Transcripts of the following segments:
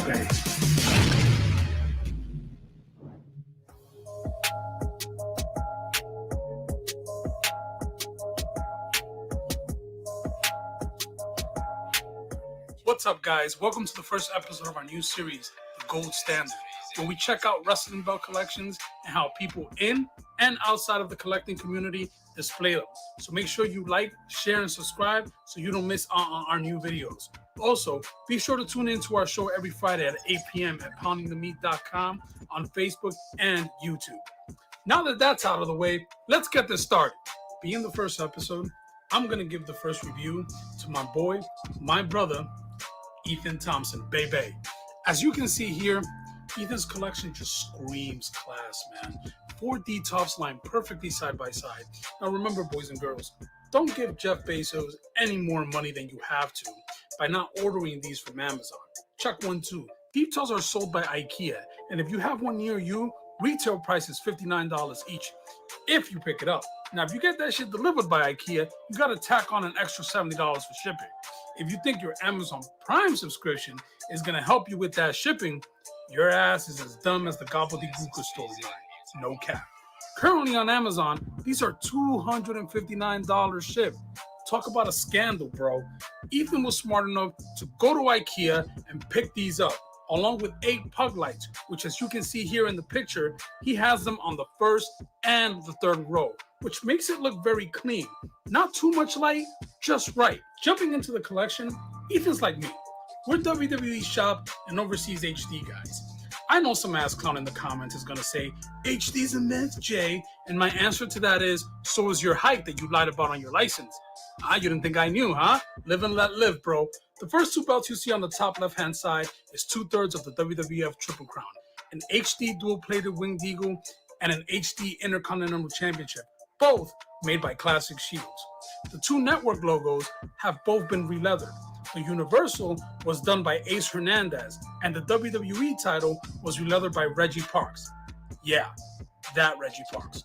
Bay. What's up, guys? Welcome to the first episode of our new series, The Gold Standard, where we check out wrestling belt collections and how people in and outside of the collecting community display them. So make sure you like, share, and subscribe so you don't miss out on our new videos. Also, be sure to tune in to our show every Friday at 8 p.m. at poundingthemeat.com on Facebook and YouTube. Now that that's out of the way, let's get this started. Being the first episode, I'm going to give the first review to my boy, my brother, Ethan Thompson, Bay. As you can see here, Ethan's collection just screams class, man. 4 D-tops lined perfectly side by side. Now remember, boys and girls, don't give Jeff Bezos any more money than you have to by not ordering these from Amazon. Check one, too. D-tops are sold by IKEA, and if you have one near you, retail price is $59 each if you pick it up. Now, if you get that shit delivered by IKEA, you got to tack on an extra $70 for shipping. If you think your Amazon Prime subscription is going to help you with that shipping, your ass is as dumb as the gobbledygook storyline. No cap. Currently on Amazon, these are $259 shipped. Talk about a scandal, bro. Ethan was smart enough to go to IKEA and pick these up, along with 8 pug lights, which, as you can see here in the picture, he has them on the first and the third row, which makes it look very clean. Not too much light, just right. Jumping into the collection, Ethan's like me. We're WWE shop and overseas HD guys. I know some ass clown in the comments is going to say, HD's a myth, Jay, and my answer to that is, so is your height that you lied about on your license. You didn't think I knew, huh? Live and let live, bro. The first 2 belts you see on the top left-hand side is 2/3 of the WWF Triple Crown, an HD dual-plated Winged Eagle, and an HD Intercontinental Championship, both made by Classic Shields. The 2 network logos have both been re-leathered. The Universal was done by Ace Hernandez, and the WWE title was re-leathered by Reggie Parks. Yeah, that Reggie Parks.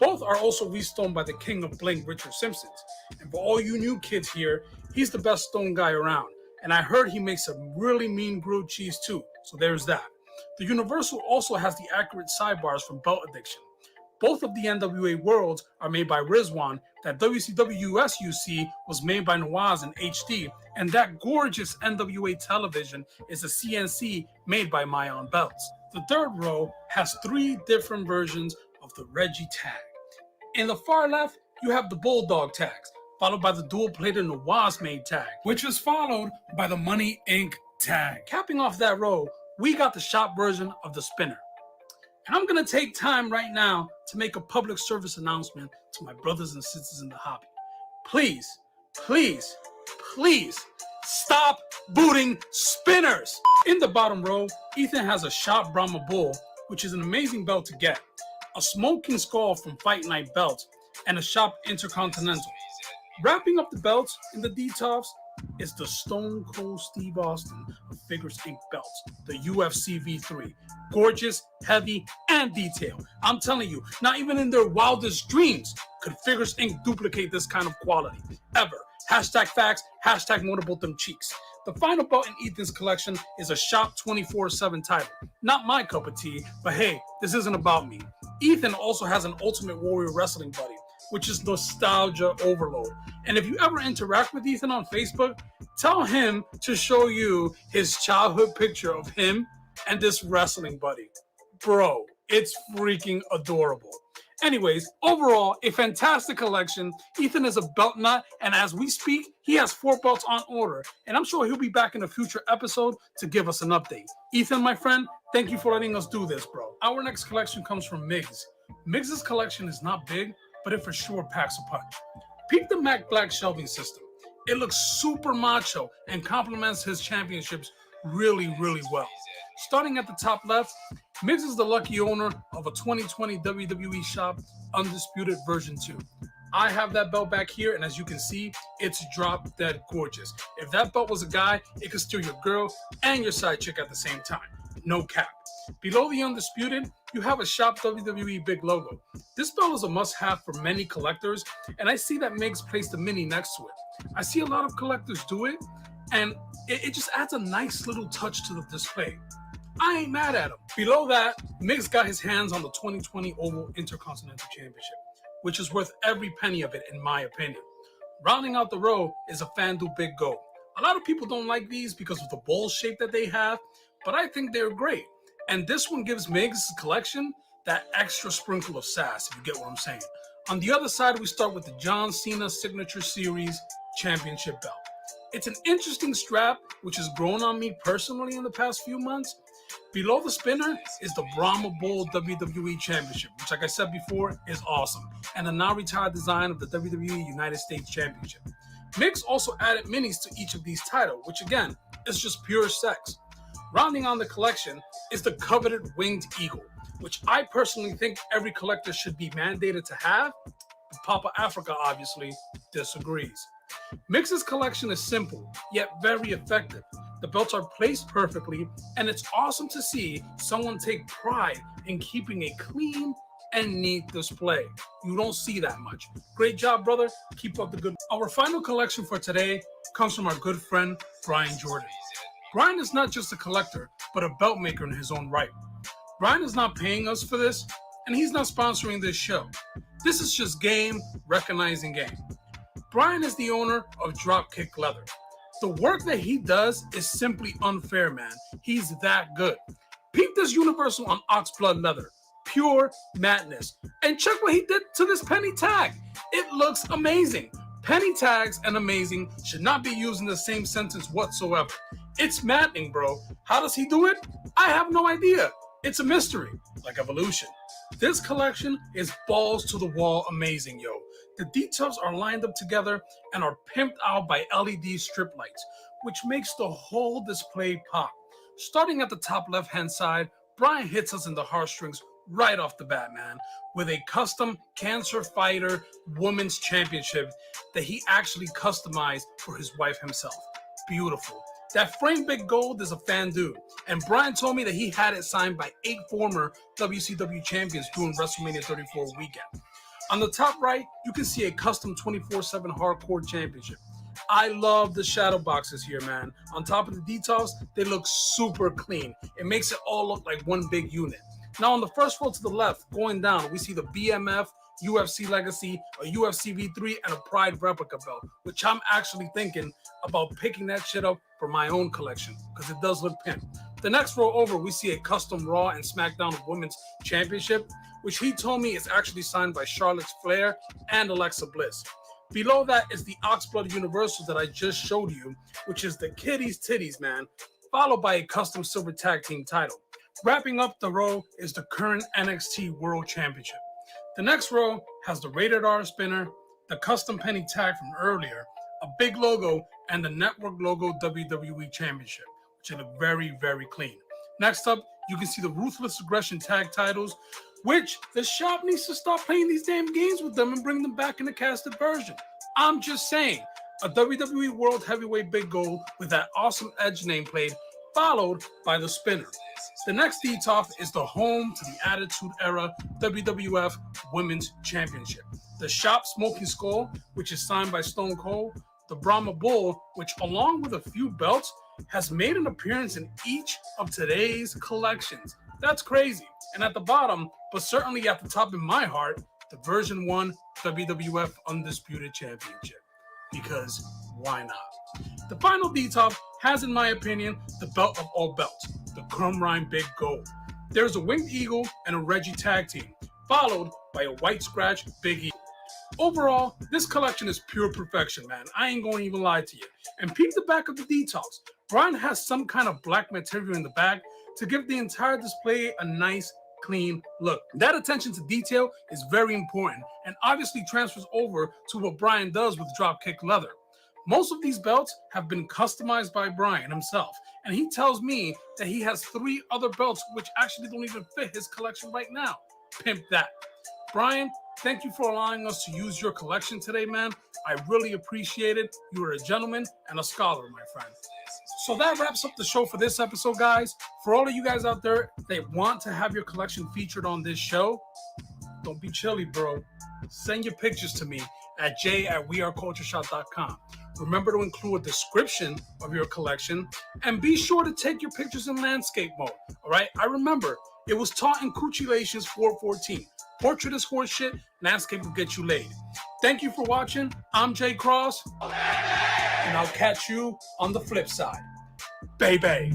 Both are also re-stoned by the king of bling, Richard Simpsons. And for all you new kids here, he's the best stone guy around. And I heard he makes some really mean grilled cheese too, so there's that. The Universal also has the accurate sidebars from Belt Addiction. Both of the NWA Worlds are made by Rizwan, that WCW USUC was made by Nawaz in HD, and that gorgeous NWA television is a CNC made by Mayon Belts. The third row has 3 different versions of the Reggie tag. In the far left, you have the Bulldog tags, followed by the dual-plated Nawaz-made tag, which was followed by the Money Inc. tag. Capping off that row, we got the shop version of the Spinner. And I'm going to take time right now to make a public service announcement to my brothers and sisters in the hobby. Please, please, please stop booting spinners. In the bottom row, Ethan has a Shop Brahma Bull, which is an amazing belt to get, a Smoking Skull from Fight Night belt, and a Shop Intercontinental. Wrapping up the belts in the D-tops is the Stone Cold Steve Austin of Figures Inc. belts, the UFC V3. Gorgeous, heavy, and detailed. I'm telling you, not even in their wildest dreams could Figures Inc. duplicate this kind of quality, ever. Hashtag facts, hashtag motorboat them cheeks. The final belt in Ethan's collection is a Shop 24/7 title. Not my cup of tea, but hey, this isn't about me. Ethan also has an Ultimate Warrior wrestling buddy, which is nostalgia overload. And if you ever interact with Ethan on Facebook, tell him to show you his childhood picture of him and this wrestling buddy. Bro, it's freaking adorable. Anyways, overall, a fantastic collection. Ethan is a belt nut, and as we speak, he has 4 belts on order, and I'm sure he'll be back in a future episode to give us an update. Ethan, my friend, thank you for letting us do this, bro. Our next collection comes from Migs. Migs' collection is not big, but it for sure packs a punch. Peep the Mac Black shelving system. It looks super macho and complements his championships really, really well. Starting at the top left, Migs is the lucky owner of a 2020 WWE Shop Undisputed version 2. I have that belt back here, and as you can see, it's drop dead gorgeous. If that belt was a guy, it could steal your girl and your side chick at the same time. No cap. Below the Undisputed, you have a Shop WWE big logo. This belt is a must-have for many collectors, and I see that Migs placed a mini next to it. I see a lot of collectors do it, and it just adds a nice little touch to the display. I ain't mad at him. Below that, Migs got his hands on the 2020 Oval Intercontinental Championship, which is worth every penny of it in my opinion. Rounding out the row is a FanDuel Big Gold. A lot of people don't like these because of the bowl shape that they have, but I think they're great. And this one gives Migs' collection that extra sprinkle of sass, if you get what I'm saying. On the other side, we start with the John Cena Signature Series Championship belt. It's an interesting strap, which has grown on me personally in the past few months. Below the spinner is the Brahma Bull WWE Championship, which, like I said before, is awesome, and the now-retired design of the WWE United States Championship. Migs also added minis to each of these titles, which again is just pure sex. Rounding on the collection is the coveted Winged Eagle, which I personally think every collector should be mandated to have, but Papa Africa obviously disagrees. Migs' collection is simple, yet very effective. The belts are placed perfectly, and it's awesome to see someone take pride in keeping a clean and neat display. You don't see that much. Great job, brother. Keep up the good. Our final collection for today comes from our good friend, Brian Jorden. Brian is not just a collector, but a belt maker in his own right. Brian is not paying us for this, and he's not sponsoring this show. This is just game recognizing game. Brian is the owner of Dropkick Leather. The work that he does is simply unfair, man. He's that good. Peep this universal on oxblood leather. Pure madness. And check what he did to this penny tag. It looks amazing. Penny tags and amazing should not be used in the same sentence whatsoever. It's maddening, bro. How does he do it? I have no idea. It's a mystery, like evolution. This collection is balls to the wall amazing, yo. The details are lined up together and are pimped out by LED strip lights, which makes the whole display pop. Starting at the top left-hand side, Brian hits us in the heartstrings right off the bat, man, with a custom Cancer Fighter Women's Championship that he actually customized for his wife himself. Beautiful. That frame big gold is a FanDuel, and Brian told me that he had it signed by 8 former WCW champions during WrestleMania 34 weekend. On the top right, you can see a custom 24/7 Hardcore Championship. I love the shadow boxes here, man. On top of the details, they look super clean. It makes it all look like one big unit. Now on the first row to the left, going down, we see the BMF, UFC Legacy, a UFC V3, and a Pride Replica belt, which I'm actually thinking about picking that shit up for my own collection, because it does look pimp. The next row over, we see a custom Raw and SmackDown Women's Championship, which he told me is actually signed by Charlotte Flair and Alexa Bliss. Below that is the Oxblood Universal that I just showed you, which is the Kitty's Titties, man, followed by a custom Silver Tag Team title. Wrapping up the row is the current NXT World Championship. The next row has the Rated R spinner, the custom penny tag from earlier, a big logo, and the network logo WWE Championship, which look very, very clean. Next up, you can see the Ruthless Aggression tag titles, which the shop needs to stop playing these damn games with them and bring them back in the casted version. I'm just saying, a WWE World Heavyweight Big Gold with that awesome Edge nameplate, followed by the spinner. The next detox is the home to the Attitude Era WWF Women's Championship. The Shop Smoking Skull, which is signed by Stone Cold. The Brahma Bull, which along with a few belts, has made an appearance in each of today's collections. That's crazy. And at the bottom, but certainly at the top in my heart, the version 1 WWF Undisputed Championship. Because why not? The final detox has, in my opinion, the belt of all belts, the Crumb Rhyme Big Gold. There's a Winged Eagle and a Reggie tag team, followed by a White Scratch Big Eagle. Overall, this collection is pure perfection, man. I ain't going to even lie to you. And peep the back of the detox. Brian has some kind of black material in the back to give the entire display a nice, clean look. That attention to detail is very important and obviously transfers over to what Brian does with Dropkick Leather. Most of these belts have been customized by Brian himself, and he tells me that he has 3 other belts which actually don't even fit his collection right now. Pimp that. Brian, thank you for allowing us to use your collection today, man. I really appreciate it. You are a gentleman and a scholar, my friend. So that wraps up the show for this episode, guys. For all of you guys out there that want to have your collection featured on this show, don't be chilly, bro. Send your pictures to me, at j@wearecultureshop.com. Remember to include a description of your collection and be sure to take your pictures in landscape mode. All right, I remember it was taught in Cuccilations 414. Portrait is horseshit, landscape will get you laid. Thank you for watching. I'm Jay Cross, and I'll catch you on the flip side. Baby.